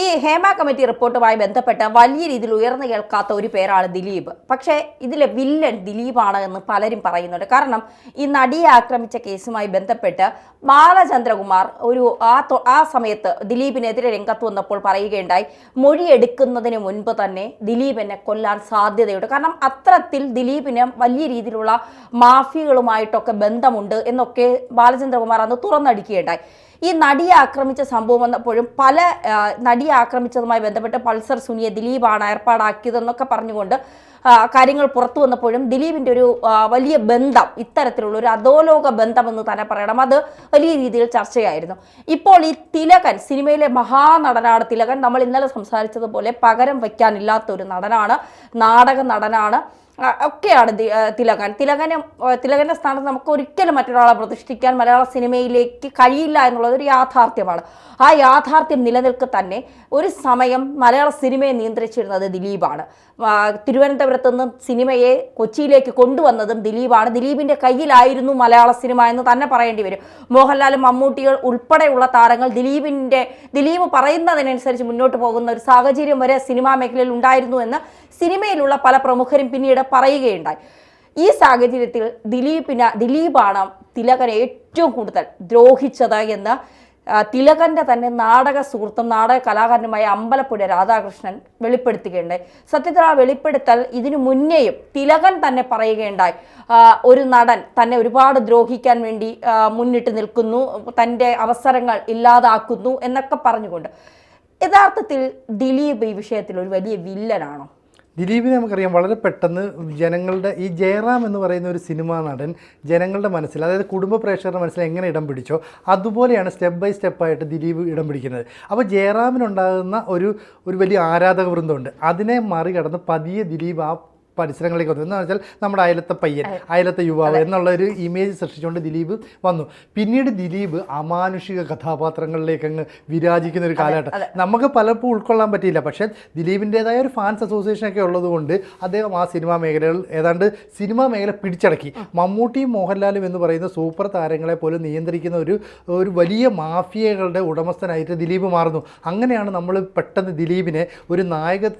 ഈ ഹേമ കമ്മിറ്റി റിപ്പോർട്ടുമായി ബന്ധപ്പെട്ട് വലിയ രീതിയിൽ ഉയർന്നു കേൾക്കാത്ത ഒരു പേരാണ് ദിലീപ്. പക്ഷേ ഇതിലെ വില്ലൻ ദിലീപാണ് എന്ന് പലരും പറയുന്നുണ്ട്. കാരണം ഈ നടിയെ ആക്രമിച്ച കേസുമായി ബന്ധപ്പെട്ട് ബാലചന്ദ്രകുമാർ ആ സമയത്ത് ദിലീപിനെതിരെ രംഗത്ത് വന്നപ്പോൾ പറയുകയുണ്ടായി, മൊഴിയെടുക്കുന്നതിന് മുൻപ് തന്നെ ദിലീപിനെ കൊല്ലാൻ സാധ്യതയുണ്ട്. കാരണം അത്തരത്തിൽ ദിലീപിന് വലിയ രീതിയിലുള്ള മാഫിയകളുമായിട്ടൊക്കെ ബന്ധമുണ്ട് എന്നൊക്കെ ബാലചന്ദ്രകുമാർ അന്ന് തുറന്നടിക്കുകയുണ്ടായി. ഈ നടിയെ ആക്രമിച്ച സംഭവം വന്നപ്പോഴും പല നടിയെ ആക്രമിച്ചതുമായി ബന്ധപ്പെട്ട് പൾസർ സുനിയെ ദിലീപാണ് ഏർപ്പാടാക്കിയതെന്നൊക്കെ പറഞ്ഞുകൊണ്ട് കാര്യങ്ങൾ പുറത്തു വന്നപ്പോഴും ദിലീപിൻ്റെ ഒരു വലിയ ബന്ധം, ഇത്തരത്തിലുള്ള ഒരു അധോലോക ബന്ധമെന്ന് തന്നെ പറയണം, അത് വലിയ രീതിയിൽ ചർച്ചയായിരുന്നു. ഇപ്പോൾ ഈ തിലകൻ, സിനിമയിലെ മഹാനടനാണ് തിലകൻ. നമ്മൾ ഇന്നലെ സംസാരിച്ചതുപോലെ പകരം വയ്ക്കാനില്ലാത്തൊരു നടനാണ്, നാടക നടനാണ് ഒക്കെയാണ് തിലകന്റെ സ്ഥാനത്ത് നമുക്ക് ഒരിക്കലും മറ്റൊരാളെ പ്രതിഷ്ഠിക്കാൻ മലയാള സിനിമയിലേക്ക് കഴിയില്ല എന്നുള്ളത് ഒരു യാഥാർത്ഥ്യമാണ്. ആ യാഥാർത്ഥ്യം നിലനിൽക്കെ തന്നെ ഒരു സമയം മലയാള സിനിമയെ നിയന്ത്രിച്ചിരുന്നത് ദിലീപാണ്. തിരുവനന്തപുരത്ത് നിന്ന് സിനിമയെ കൊച്ചിയിലേക്ക് കൊണ്ടുവന്നതും ദിലീപാണ്. ദിലീപിൻ്റെ കയ്യിലായിരുന്നു മലയാള സിനിമ എന്ന് തന്നെ പറയേണ്ടി വരും. മോഹൻലാലും മമ്മൂട്ടികൾ ഉൾപ്പെടെയുള്ള താരങ്ങൾ ദിലീപ് പറയുന്നതിനനുസരിച്ച് മുന്നോട്ട് പോകുന്ന ഒരു സാഹചര്യം വരെ സിനിമാ മേഖലയിൽ ഉണ്ടായിരുന്നു എന്ന് സിനിമയിലുള്ള പല പ്രമുഖരും പിന്നീട് പറയുകയുണ്ടായി. ഈ സാഹചര്യത്തിൽ ദിലീപാണ് തിലകനെ ഏറ്റവും കൂടുതൽ ദ്രോഹിച്ചത് എന്ന് തിലകന്റെ തന്നെ നാടക സുഹൃത്തും നാടക കലാകാരനുമായ അമ്പലപ്പുഴ രാധാകൃഷ്ണൻ വെളിപ്പെടുത്തുകയുണ്ടായി. സത്യത്തിൽ ആ വെളിപ്പെടുത്തൽ ഇതിനു മുന്നേയും തിലകൻ തന്നെ പറയുകയുണ്ടായി, ഒരു നടൻ തന്നെ ഒരുപാട് ദ്രോഹിക്കാൻ വേണ്ടി മുന്നിട്ട് നിൽക്കുന്നു, തൻ്റെ അവസരങ്ങൾ ഇല്ലാതാക്കുന്നു എന്നൊക്കെ പറഞ്ഞുകൊണ്ട്. യഥാർത്ഥത്തിൽ ദിലീപ് ഈ വിഷയത്തിൽ ഒരു വലിയ വില്ലനാണോ? ദിലീപിനെ നമുക്കറിയാം, വളരെ പെട്ടെന്ന് ജനങ്ങളുടെ ഈ ജയറാം എന്ന് പറയുന്ന ഒരു സിനിമാ നടൻ ജനങ്ങളുടെ മനസ്സിൽ, അതായത് കുടുംബ പ്രേക്ഷകരുടെ മനസ്സിൽ എങ്ങനെ ഇടം പിടിച്ചോ അതുപോലെയാണ് സ്റ്റെപ്പ് ബൈ സ്റ്റെപ്പായിട്ട് ദിലീപ് ഇടം പിടിക്കുന്നത്. അപ്പോൾ ജയറാമിനുണ്ടാകുന്ന ഒരു വലിയ ആരാധക വൃന്ദമുണ്ട്. അതിനെ മറികടന്ന് പതിയെ ദിലീപ് ആ പരിസരങ്ങളിലേക്ക് വന്നു. എന്ന് വെച്ചാൽ നമ്മുടെ അയലത്തെ യുവാവ് എന്നുള്ളൊരു ഇമേജ് സൃഷ്ടിച്ചുകൊണ്ട് ദിലീപ് വന്നു. പിന്നീട് ദിലീപ് അമാനുഷിക കഥാപാത്രങ്ങളിലേക്ക് അങ്ങ് വിരാജിക്കുന്ന ഒരു കാലഘട്ടം നമുക്ക് പലപ്പോഴും ഉൾക്കൊള്ളാൻ പറ്റിയില്ല. പക്ഷേ ദിലീപിൻ്റെതായ ഒരു ഫാൻസ് അസോസിയേഷനൊക്കെ ഉള്ളതുകൊണ്ട് അദ്ദേഹം ആ സിനിമാ മേഖലകൾ ഏതാണ്ട് സിനിമാ മേഖല പിടിച്ചടക്കി. മമ്മൂട്ടിയും മോഹൻലാലും എന്ന് പറയുന്ന സൂപ്പർ താരങ്ങളെ പോലും നിയന്ത്രിക്കുന്ന ഒരു വലിയ മാഫിയകളുടെ ഉടമസ്ഥനായിട്ട് ദിലീപ് മാറുന്നു. അങ്ങനെയാണ് നമ്മൾ പെട്ടെന്ന് ദിലീപിനെ ഒരു നായക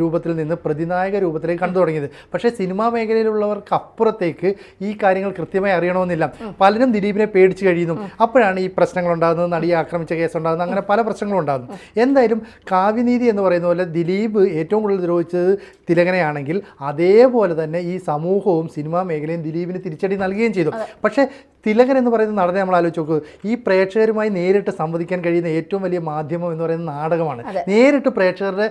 രൂപത്തിൽ നിന്ന് പ്രതിനായക രൂപത്തിലേക്ക് കണ്ടു തുടങ്ങിയത്. പക്ഷേ സിനിമാ മേഖലയിലുള്ളവർക്ക് അപ്പുറത്തേക്ക് ഈ കാര്യങ്ങൾ കൃത്യമായി അറിയണമെന്നില്ല. പലരും ദിലീപിനെ പേടിച്ച് കഴിയുന്നു. അപ്പോഴാണ് ഈ പ്രശ്നങ്ങൾ ഉണ്ടാകുന്നത്, നടിയെ ആക്രമിച്ച കേസ് ഉണ്ടാകുന്നത്, അങ്ങനെ പല പ്രശ്നങ്ങളും ഉണ്ടാകുന്നു. എന്തായാലും കാവ്യനീതി എന്ന് പറയുന്ന പോലെ ദിലീപ് ഏറ്റവും കൂടുതൽ ദ്രോഹിച്ചത് തിലകനെയാണെങ്കിൽ അതേപോലെ തന്നെ ഈ സമൂഹവും സിനിമാ മേഖലയും ദിലീപിന് തിരിച്ചടി നൽകുകയും ചെയ്തു. പക്ഷേ തിലകൻ എന്ന് പറയുന്ന നടനെ നമ്മൾ ആലോചിച്ച് നോക്കൂ, ഈ പ്രേക്ഷകരുമായി നേരിട്ട് സംവദിക്കാൻ കഴിയുന്ന ഏറ്റവും വലിയ മാധ്യമം എന്ന് പറയുന്നത് നാടകമാണ്. നേരിട്ട് പ്രേക്ഷകരുടെ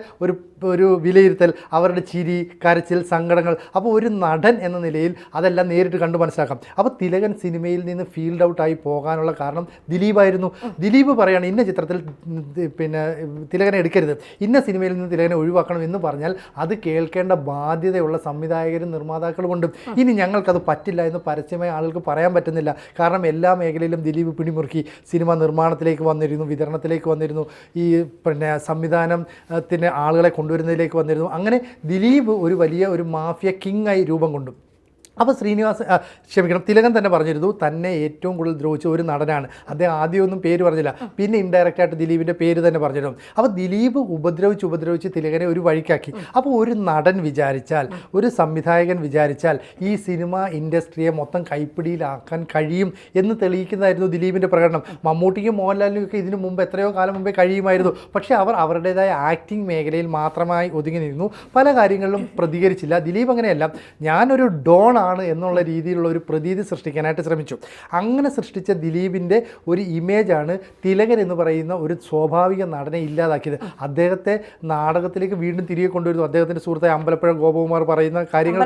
ഒരു വിലയിരുത്തൽ, അവരുടെ ചിരി, കരച്ചിൽ, സങ്കടങ്ങൾ, അപ്പോൾ ഒരു നടൻ എന്ന നിലയിൽ അതെല്ലാം നേരിട്ട് കണ്ടു മനസ്സിലാക്കാം. അപ്പോൾ തിലകൻ സിനിമയിൽ നിന്ന് ഫീൽഡ് ഔട്ടായി പോകാനുള്ള കാരണം ദിലീപായിരുന്നു. ദിലീപ് പറയുകയാണ്, ഇന്ന ചിത്രത്തിൽ തിലകനെ എടുക്കരുത്, ഇന്ന സിനിമയിൽ നിന്ന് തിലകനെ ഒഴിവാക്കണം എന്ന് പറഞ്ഞാൽ അത് കേൾക്കേണ്ട ബാധ്യതയുള്ള സംവിധായകരും നിർമ്മാതാക്കളുമുണ്ട്. ഇനി ഞങ്ങൾക്കത് പറ്റില്ല എന്ന് പരസ്യമായി ആളുകൾക്ക് പറയാൻ പറ്റുന്നില്ല. കാരണം എല്ലാ മേഖലയിലും ദിലീപ് പിടിമുറുക്കി. സിനിമ നിർമ്മാണത്തിലേക്ക് വന്നിരുന്നു, വിതരണത്തിലേക്ക് വന്നിരുന്നു, ഈ സംവിധാനത്തിന് ആളുകളെ കൊണ്ടുവരുന്നതിലേക്ക് വന്നിരുന്നു. അങ്ങനെ ദിലീപ് ഒരു വലിയ ഒരു മാഫിയ കിങ് ആയി രൂപം കൊണ്ടു. അപ്പോൾ തിലകൻ തന്നെ പറഞ്ഞിരുന്നു തന്നെ ഏറ്റവും കൂടുതൽ ദ്രോഹിച്ച ഒരു നടനാണ്. അദ്ദേഹം ആദ്യമൊന്നും പേര് പറഞ്ഞില്ല, പിന്നെ ഇൻഡയറക്റ്റായിട്ട് ദിലീപിൻ്റെ പേര് തന്നെ പറഞ്ഞിരുന്നു. അപ്പോൾ ദിലീപ് ഉപദ്രവിച്ച് തിലകനെ ഒരു വഴിക്കാക്കി. അപ്പോൾ ഒരു നടൻ വിചാരിച്ചാൽ, ഒരു സംവിധായകൻ വിചാരിച്ചാൽ ഈ സിനിമ ഇൻഡസ്ട്രിയെ മൊത്തം കൈപ്പിടിയിലാക്കാൻ കഴിയും എന്ന് തെളിയിക്കുന്നതായിരുന്നു ദിലീപിൻ്റെ പ്രകടനം. മമ്മൂട്ടിക്കും മോഹൻലാലിനും ഒക്കെ ഇതിനു മുമ്പ് എത്രയോ കാലം മുമ്പേ കഴിയുമായിരുന്നു. പക്ഷേ അവർ അവരുടേതായ ആക്ടിങ് മേഖലയിൽ മാത്രമായി ഒതുങ്ങി നിന്നു, പല കാര്യങ്ങളിലും പ്രതികരിച്ചില്ല. ദിലീപ് അങ്ങനെയല്ല, ഞാനൊരു ഡോൺ ആണ് എന്നുള്ള രീതിയിലുള്ള ഒരു പ്രതീതി സൃഷ്ടിക്കാനായിട്ട് ശ്രമിച്ചു. അങ്ങനെ സൃഷ്ടിച്ച ദിലീപിൻ്റെ ഒരു ഇമേജാണ് തിലകൻ എന്ന് പറയുന്ന ഒരു സ്വാഭാവിക നടനെ ഇല്ലാതാക്കിയത്. അദ്ദേഹത്തെ നാടകത്തിലേക്ക് വീണ്ടും തിരികെ കൊണ്ടുവരുന്നു. അദ്ദേഹത്തിൻ്റെ സുഹൃത്തായ അമ്പലപ്പുഴ ഗോപകുമാർ പറയുന്ന കാര്യങ്ങൾ,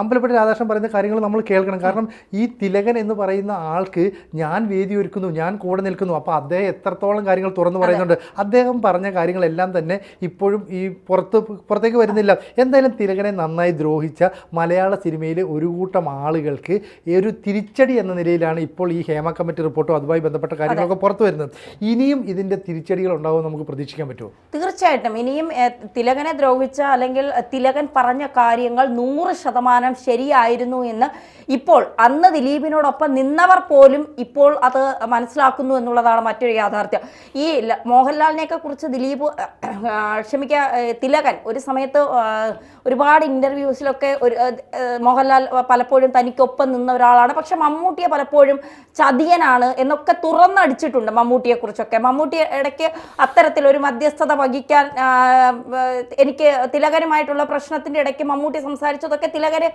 അമ്പലപ്പുഴ രാധാകൃഷ്ണൻ പറയുന്ന കാര്യങ്ങൾ നമ്മൾ കേൾക്കണം. കാരണം ഈ തിലകൻ എന്ന് പറയുന്ന ആൾക്ക് ഞാൻ വേദി ഒരുക്കുന്നു, ഞാൻ കൂടെ നിൽക്കുന്നു. അപ്പോൾ അദ്ദേഹം എത്രത്തോളം കാര്യങ്ങൾ തുറന്നു പറയുന്നുണ്ട്. അദ്ദേഹം പറഞ്ഞ കാര്യങ്ങളെല്ലാം തന്നെ ഇപ്പോഴും ഈ പുറത്തേക്ക് വരുന്നില്ല. എന്തായാലും തിലകനെ നന്നായി ദ്രോഹിച്ച മലയാള സിനിമയിൽ ഒരു കൂട്ടം ആളുകൾക്ക് ഈ ഒരു തിരിച്ചടി എന്ന നിലയിലാണ് ഇപ്പോൾ ഈ ഹേമ കമ്മിറ്റി റിപ്പോർട്ടും അതുമായി ബന്ധപ്പെട്ട കാര്യങ്ങളൊക്കെ പുറത്തു വരുന്നത്. ഇനിയും ഇതിൻ്റെ തിരിച്ചടികൾ ഉണ്ടാവും നമുക്ക് പ്രതീക്ഷിക്കാൻ പറ്റുമോ? തീർച്ചയായിട്ടും ഇനിയും തിലകനെ ദ്രോഹിച്ച അല്ലെങ്കിൽ തിലകൻ പറഞ്ഞ കാര്യങ്ങൾ 100% ശരിയായിരുന്നു എന്ന് ഇപ്പോൾ അന്ന് ദിലീപിനോടൊപ്പം നിന്നവർ പോലും ഇപ്പോൾ അത് മനസ്സിലാക്കുന്നു എന്നുള്ളതാണ് മറ്റൊരു യാഥാർത്ഥ്യം. ഈ മോഹൻലാലിനെയൊക്കെ കുറിച്ച് തിലകൻ ഒരു സമയത്ത് ഒരുപാട് ഇൻ്റർവ്യൂസിലൊക്കെ മോഹൻലാൽ പലപ്പോഴും തനിക്കൊപ്പം നിന്ന ഒരാളാണ്, പക്ഷെ മമ്മൂട്ടിയെ പലപ്പോഴും ചതിയനാണ് എന്നൊക്കെ തുറന്നടിച്ചിട്ടുണ്ട് മമ്മൂട്ടിയെക്കുറിച്ചൊക്കെ. മമ്മൂട്ടി ഇടയ്ക്ക് അത്തരത്തിലൊരു മധ്യസ്ഥത വഹിക്കാൻ എനിക്ക് തിലകനുമായിട്ടുള്ള പ്രശ്നത്തിൻ്റെ ഇടയ്ക്ക് മമ്മൂട്ടി സംസാരിച്ചതൊക്കെ തിലകന്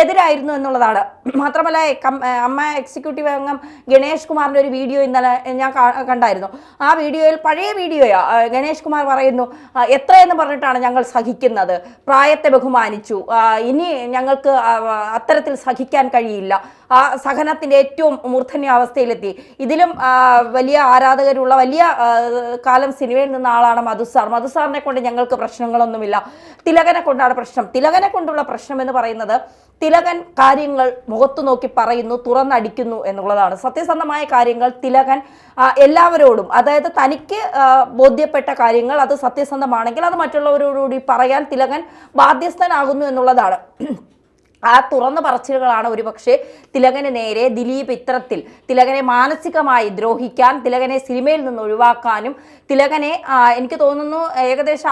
എതിരായിരുന്നു എന്നുള്ളതാണ്. മാത്രമല്ല അമ്മ എക്സിക്യൂട്ടീവ് അംഗം ഗണേഷ് കുമാറിൻ്റെ ഒരു വീഡിയോ ഇന്നലെ ഞാൻ കണ്ടായിരുന്നു. ആ വീഡിയോയിൽ പഴയ വീഡിയോയാ ഗണേഷ് കുമാർ പറയുന്നു, എത്രയെന്ന് പറഞ്ഞിട്ടാണ് ഞങ്ങൾ സഹിക്കുന്നത്, പ്രായത്തെ ബഹുമാനിച്ചു, ഇനി ഞങ്ങൾക്ക് അത്തരത്തിൽ സഹിക്കാൻ കഴിയില്ല, ആ സഹനത്തിൻ്റെ ഏറ്റവും മൂർധന്യ അവസ്ഥയിലെത്തി. ഇതിലും വലിയ ആരാധകരുള്ള വലിയ കാലം സിനിമയിൽ നിന്ന ആളാണ് മധുസാറിനെ കൊണ്ട് ഞങ്ങൾക്ക് പ്രശ്നങ്ങളൊന്നുമില്ല, തിലകനെ കൊണ്ടാണ് പ്രശ്നം. തിലകനെ കൊണ്ടുള്ള പ്രശ്നം എന്ന് പറയുന്നത് തിലകൻ കാര്യങ്ങൾ മുഖത്തു നോക്കി പറയുന്നു, തുറന്നടിക്കുന്നു എന്നുള്ളതാണ്. സത്യസന്ധമായ കാര്യങ്ങൾ തിലകൻ എല്ലാവരോടും, അതായത് തനിക്ക് ബോധ്യപ്പെട്ട കാര്യങ്ങൾ അത് സത്യസന്ധമാണെങ്കിൽ അത് മറ്റുള്ളവരോടുകൂടി പറയാൻ തിലകൻ ബാധ്യസ്ഥനാകുന്നു എന്നുള്ളതാണ്. ആ തുറന്നു പറച്ചിലുകളാണ് ഒരുപക്ഷെ തിലകന് നേരെ ദിലീപ് ഇത്തരത്തിൽ തിലകനെ മാനസികമായി ദ്രോഹിക്കാൻ, തിലകനെ സിനിമയിൽ നിന്ന് ഒഴിവാക്കാനും, തിലകനെ എനിക്ക് തോന്നുന്നു ഏകദേശം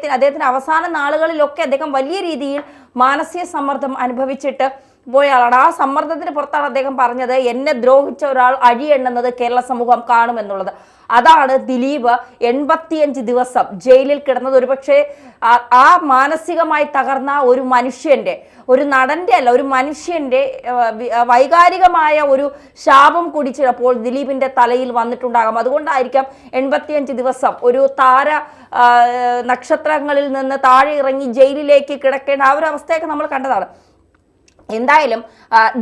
അദ്ദേഹത്തിന്റെ അവസാന നാളുകളിലൊക്കെ അദ്ദേഹം വലിയ രീതിയിൽ മാനസിക സമ്മർദ്ദം അനുഭവിച്ചിട്ട് പോയ ആളാണ്. ആ സമ്മർദ്ദത്തിന് പുറത്താണ് അദ്ദേഹം പറഞ്ഞത്, എന്നെ ദ്രോഹിച്ച ഒരാൾ അഴിയെണ്ണുന്നത് കേരള സമൂഹം കാണുമെന്നുള്ളത്. അതാണ് ദിലീപ് 85 ദിവസം ജയിലിൽ കിടന്നത്. ഒരുപക്ഷെ ആ മാനസികമായി തകർന്ന ഒരു മനുഷ്യന്റെ, ഒരു നടന്റെ അല്ല, ഒരു മനുഷ്യന്റെ വൈകാരികമായ ഒരു ശാപം കൂടി ചിലപ്പോൾ ദിലീപിന്റെ തലയിൽ വന്നിട്ടുണ്ടാകാം. അതുകൊണ്ടായിരിക്കാം 85 ദിവസം ഒരു താര നക്ഷത്രങ്ങളിൽ നിന്ന് താഴെ ഇറങ്ങി ജയിലിലേക്ക് കിടക്കേണ്ട ആ ഒരു അവസ്ഥയൊക്കെ നമ്മൾ കണ്ടതാണ്. എന്തായാലും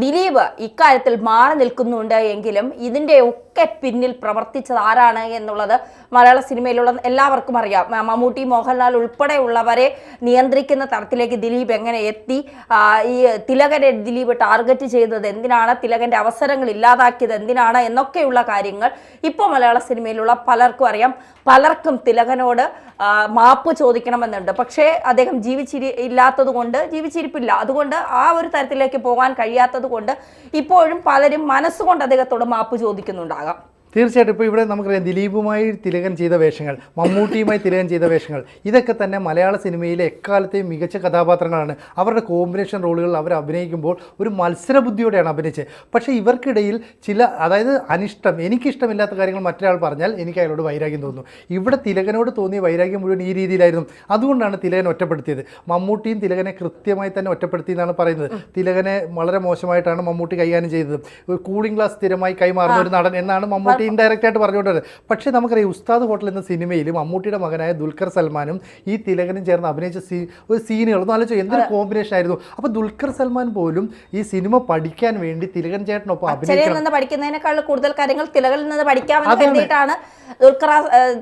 ദിലീപ് ഇക്കാര്യത്തിൽ മാറി നിൽക്കുന്നുണ്ട് എങ്കിലും ഇതിൻ്റെ ഒക്കെ പിന്നിൽ പ്രവർത്തിച്ചത് ആരാണ് എന്നുള്ളത് മലയാള സിനിമയിലുള്ള എല്ലാവർക്കും അറിയാം. മമ്മൂട്ടി, മോഹൻലാൽ ഉൾപ്പെടെയുള്ളവരെ നിയന്ത്രിക്കുന്ന തരത്തിലേക്ക് ദിലീപ് എങ്ങനെ എത്തി, ഈ തിലകനെ ദിലീപ് ടാർഗറ്റ് ചെയ്തത് എന്തിനാണ്, തിലകൻ്റെ അവസരങ്ങൾ ഇല്ലാതാക്കിയത് എന്തിനാണ് എന്നൊക്കെയുള്ള കാര്യങ്ങൾ ഇപ്പോൾ മലയാള സിനിമയിലുള്ള പലർക്കും അറിയാം. പലർക്കും തിലകനോട് മാപ്പ് ചോദിക്കണമെന്നുണ്ട്. പക്ഷേ അദ്ദേഹം ജീവിച്ചിരിപ്പില്ല. അതുകൊണ്ട് ആ ഒരു തരത്തിലേക്ക് പോകാൻ കഴിയാത്തത് കൊണ്ട് ഇപ്പോഴും പലരും മനസ്സുകൊണ്ട് അദ്ദേഹത്തോട് മാപ്പ് ചോദിക്കുന്നുണ്ടാകാം. തീർച്ചയായിട്ടും ഇപ്പോൾ ഇവിടെ നമുക്കറിയാം ദിലീപുമായി തിലകൻ ചെയ്ത വേഷങ്ങൾ, മമ്മൂട്ടിയുമായി തിലകൻ ചെയ്ത വേഷങ്ങൾ, ഇതൊക്കെ തന്നെ മലയാള സിനിമയിലെ എക്കാലത്തെയും മികച്ച കഥാപാത്രങ്ങളാണ്. അവരുടെ കോമ്പിനേഷൻ റോളുകൾ അവർ അഭിനയിക്കുമ്പോൾ ഒരു മത്സരബുദ്ധിയോടെയാണ് അഭിനയിച്ചത്. പക്ഷേ ഇവർക്കിടയിൽ ചില, അതായത് എനിക്കിഷ്ടമില്ലാത്ത കാര്യങ്ങൾ മറ്റൊരാൾ പറഞ്ഞാൽ എനിക്ക് അയാളോട് വൈരാഗ്യം തോന്നുന്നു. ഇവിടെ തിലകനോട് തോന്നിയ വൈരാഗ്യം മുഴുവൻ ഈ രീതിയിലായിരുന്നു. അതുകൊണ്ടാണ് തിലകൻ ഒറ്റപ്പെടുത്തിയത്. മമ്മൂട്ടിയും തിലകനെ കൃത്യമായി തന്നെ ഒറ്റപ്പെടുത്തി എന്നാണ് പറയുന്നത്. തിലകനെ വളരെ മോശമായിട്ടാണ് മമ്മൂട്ടി കൈകാര്യം ചെയ്തത്. ഒരു കൂളിംഗ് ഗ്ലാസ് സ്ഥിരമായി കൈമാറുന്ന ഒരു നടൻ എന്നാണ് മമ്മൂട്ടി ഇൻഡയറക്റ്റ് ആയിട്ട് പറഞ്ഞുകൊണ്ടത്. പക്ഷേ നമുക്കറിയാം ഉസ്താദ് ഹോട്ടൽ എന്ന സിനിമയിൽ മമ്മൂട്ടിയുടെ മകനായ ദുൽഖർ സൽമാനും ഈ തിലകനും ചേർന്ന് അഭിനയിച്ച ഒരു സീനുകളൊന്നും ആലോചിച്ചു, എന്തൊരു കോമ്പിനേഷൻ ആയിരുന്നു. അപ്പോൾ ദുൽഖർ സൽമാൻ പോലും ഈ സിനിമ പഠിക്കാൻ വേണ്ടി തിലകൻ ചേട്ടനൊപ്പം പഠിക്കുന്നതിനേക്കാൾ കൂടുതൽ കാര്യങ്ങൾ തിലകനിൽ നിന്ന് പഠിക്കാമെന്ന് കരുതിയിട്ടാണ്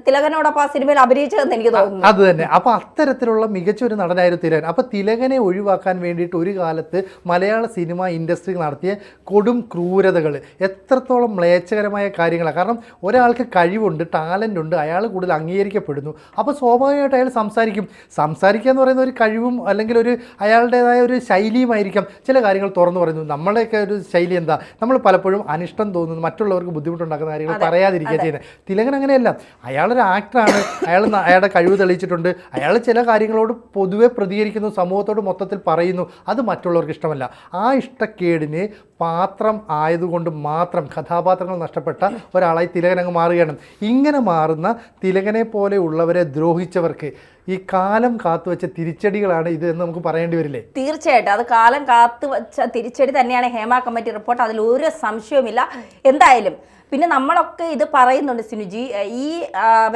തിലകനോടൊപ്പം ആ സിനിമയിൽ അഭിനയിച്ചതെന്ന് എനിക്ക് തോന്നുന്നു. അത് തന്നെ. അപ്പോൾ അത്തരത്തിലുള്ള മികച്ച ഒരു നടനായിരുന്നു തിലകൻ. അപ്പോൾ തിലകനെ ഒഴിവാക്കാൻ വേണ്ടിയിട്ട് ഒരു കാലത്ത് മലയാള സിനിമ ഇൻഡസ്ട്രി നടത്തിയ കൊടും ക്രൂരതകൾ, എത്രത്തോളം മ്ലേച്ഛകരമായ കാര്യങ്ങളാണ്. കാരണം ഒരാൾക്ക് കഴിവുണ്ട്, ടാലൻ്റ് ഉണ്ട്, അയാൾ കൂടുതൽ അംഗീകരിക്കപ്പെടുന്നു. അപ്പോൾ സ്വാഭാവികമായിട്ട് അയാൾ സംസാരിക്കുക എന്ന് പറയുന്ന ഒരു കഴിവും അല്ലെങ്കിൽ ഒരു അയാളുടേതായ ഒരു ശൈലിയുമായിരിക്കാം. ചില കാര്യങ്ങൾ തുറന്നു പറയുന്നു. നമ്മുടെയൊക്കെ ഒരു ശൈലി എന്താ, നമ്മൾ പലപ്പോഴും അനിഷ്ടം തോന്നുന്നു, മറ്റുള്ളവർക്ക് ബുദ്ധിമുട്ടുണ്ടാക്കുന്ന കാര്യങ്ങൾ പറയാതിരിക്കുക ചെയ്യുന്നത്. തിലകൻ അങ്ങനെയല്ല. അയാളൊരു ആക്ടറാണ്, അയാളുടെ കഴിവ് തെളിയിച്ചിട്ടുണ്ട്. അയാൾ ചില കാര്യങ്ങളോട് പൊതുവെ പ്രതികരിക്കുന്നു, സമൂഹത്തോട് മൊത്തത്തിൽ പറയുന്നു. അത് മറ്റുള്ളവർക്ക് ഇഷ്ടമല്ല. ആ ഇഷ്ടക്കേടിന് പാത്രം ആയതുകൊണ്ട് മാത്രം കഥാപാത്രങ്ങൾ നഷ്ടപ്പെട്ട ഒരാളായി തിലകൻ അങ്ങ് മാറുകയാണ്. ഇങ്ങനെ മാറുന്ന തിലകനെ പോലെ ഉള്ളവരെ ദ്രോഹിച്ചവർക്ക് ഈ കാലം കാത്തുവെച്ച തിരിച്ചടികളാണ് ഇത് എന്ന് നമുക്ക് പറയേണ്ടി വരില്ലേ? തീർച്ചയായിട്ടും അത് കാലം കാത്തുവെച്ച തിരിച്ചടി തന്നെയാണ് ഹേമ കമ്മിറ്റി റിപ്പോർട്ട്, അതിലൊരു സംശയവുമില്ല. എന്തായാലും പിന്നെ നമ്മളൊക്കെ ഇത് പറയുന്നുണ്ട് സിനുജി, ഈ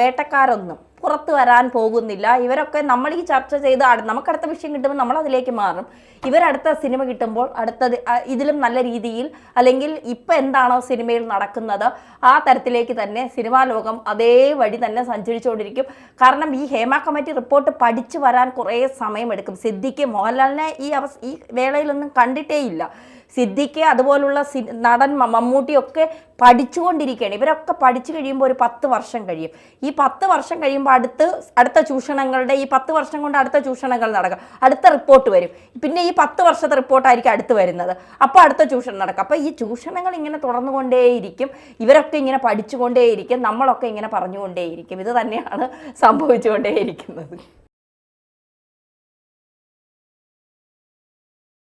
വേട്ടക്കാരൊന്നും പുറത്തു വരാൻ പോകുന്നില്ല. ഇവരൊക്കെ നമ്മൾ ഈ ചർച്ച ചെയ്ത് നമുക്കടുത്ത വിഷയം കിട്ടുമ്പോൾ നമ്മൾ അതിലേക്ക് മാറും. ഇവരടുത്ത സിനിമ കിട്ടുമ്പോൾ അടുത്തത് ഇതിലും നല്ല രീതിയിൽ, അല്ലെങ്കിൽ ഇപ്പം എന്താണോ സിനിമയിൽ നടക്കുന്നത് ആ തരത്തിലേക്ക് തന്നെ സിനിമാ ലോകം അതേ വഴി തന്നെ സഞ്ചരിച്ചുകൊണ്ടിരിക്കും. കാരണം ഈ ഹേമ കമ്മിറ്റി റിപ്പോർട്ട് പഠിച്ചു വരാൻ കുറേ സമയമെടുക്കും. സിദ്ദിഖ് മോഹൻലാലിനെ ഈ വേളയിലൊന്നും കണ്ടിട്ടേ ഇല്ല. സിദ്ദിഖ് അതുപോലുള്ള നടൻ മമ്മൂട്ടിയൊക്കെ പഠിച്ചുകൊണ്ടിരിക്കുകയാണ്. ഇവരൊക്കെ പഠിച്ചു കഴിയുമ്പോൾ ഒരു 10 വർഷം കഴിയും. ഈ 10 വർഷം കഴിയുമ്പോൾ അടുത്ത ചൂഷണങ്ങളുടെ ഈ 10 വർഷം കൊണ്ട് അടുത്ത ചൂഷണങ്ങൾ നടക്കും. അടുത്ത റിപ്പോർട്ട് വരും. പിന്നെ ഈ 10 വർഷത്തെ റിപ്പോർട്ടായിരിക്കും അടുത്ത് വരുന്നത്. അപ്പോൾ അടുത്ത ചൂഷണം നടക്കും. അപ്പോൾ ഈ ചൂഷണങ്ങൾ ഇങ്ങനെ തുടർന്നുകൊണ്ടേയിരിക്കും. ഇവരൊക്കെ ഇങ്ങനെ പഠിച്ചുകൊണ്ടേയിരിക്കും. നമ്മളൊക്കെ ഇങ്ങനെ പറഞ്ഞുകൊണ്ടേയിരിക്കും. ഇത് തന്നെയാണ് സംഭവിച്ചുകൊണ്ടേയിരിക്കുന്നത്.